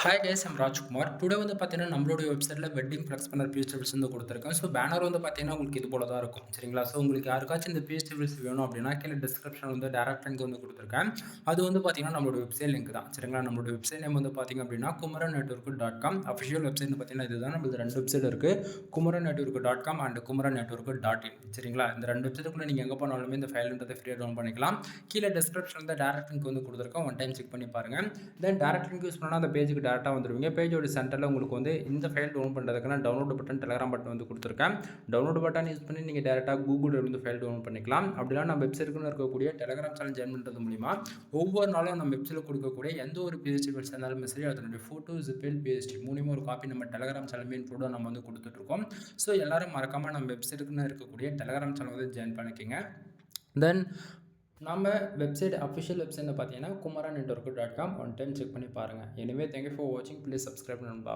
Hi guys, I'm Rajkumar. Today வந்து பார்த்தீங்கன்னா, நம்மளுடைய வெப்சைட்ல வெட்டிங் ஃப்ளெக்ஸ் பண்ண பிஹெச்டபிள்ஸ் வந்து குடுத்துருக்கேன். ஸோ பேனர் வந்து பார்த்தீங்கன்னா, உங்களுக்கு இது போல தான் இருக்கும். சரிங்களா? ஸோ உங்களுக்கு யாருக்காச்சும் இந்த பிஹெச்டபிள்ஸ் வேணும் அப்படின்னா, கீழ டிஸ்கிரிப்ஷன் வந்து டைரக்ட் லிங்க் வந்து குடுத்துருக்கேன். அது வந்து பார்த்தீங்கன்னா, நம்மளோட வெப்சைட் லிங்க் தான். சரிங்களா? நம்மளோட வெப்சைட் நேம் வந்து பார்த்தீங்க அப்படின்னா, kumarannetwork.com. அஃபிஷியல் வெப்சைட்னு பார்த்தீங்கன்னா, இதுதான். நம்மளது 2 வெப்சைட் இருக்கு. kumarannetwork.com and kumarannetwork.in. சரிங்களா? இந்த 2 வெப்சைட்டுக்குள்ள நீங்க எங்க போனாலுமே இந்த ஃபைல்ன்றத ஃப்ரீயா டவுன்லோட் பண்ணிக்கலாம். கீழ டிஸ்கிரிப்ஷன்ல டைரக்ட் லிங்க் வந்து குடுத்துருக்கேன். ஒன் டைம் செக் பண்ணி பாருங்க. தென் டைரக்ட் லிங்க் யூஸ் பண்ணா அந்த பேஜுக்கு டேரெக்டாக வந்துடுவீங்க. பேஜோட சென்டரில் உங்களுக்கு வந்து இந்த ஃபைல் டவுன்லோட் பண்ணுறதுக்கான டவுன்லோட் பட்டன், டெலகிராம் பட்டன் வந்து கொடுத்துருக்கேன். டவுன்லோட் பட்டன் யூஸ் பண்ணி நீங்கள் டேரெக்டாக கூகுளில் இருந்து ஃபைல் டவுன்லோட் பண்ணிக்கலாம். அப்படின்னா நம்ம வெப்சைட்டுக்குன்னு இருக்கக்கூடிய டெலகிராம் சேனல் ஜாயின் பண்ணுறது மூலிமா ஒவ்வொரு நாளும் நம்ம வெப்சைட்டில் கொடுக்கக்கூடிய எந்த ஒரு பிஹெச்டி ஃபைல்ஸ் இருந்தாலும் சரி, அதனுடைய ஃபோட்டோ, ஜிபெல், பிஹெச்டி மூலியமாக ஒரு காப்பி நம்ம டெலகிராம் சேனல் மெயின் கூட நம்ம வந்து கொடுத்துட்ருக்கோம். ஸோ எல்லாரும் மறக்காமல் நம்ம வெப்சைட்டுக்குன்னு இருக்கக்கூடிய டெலகிராம் சேனல் வந்து ஜாயின் பண்ணிக்கோங்க. தென் நம்ம வெப்சைட் அஃபிஷியல் வெப்சைட்னு பார்த்தீங்கன்னா kumarannetwork.com. ஒன் டைம் செக் பண்ணி பாருங்கள். எனிவே தேங்க்யூ ஃபார் வாட்சிங். ப்ளீஸ் சப்ஸ்கிரைப் நண்பா.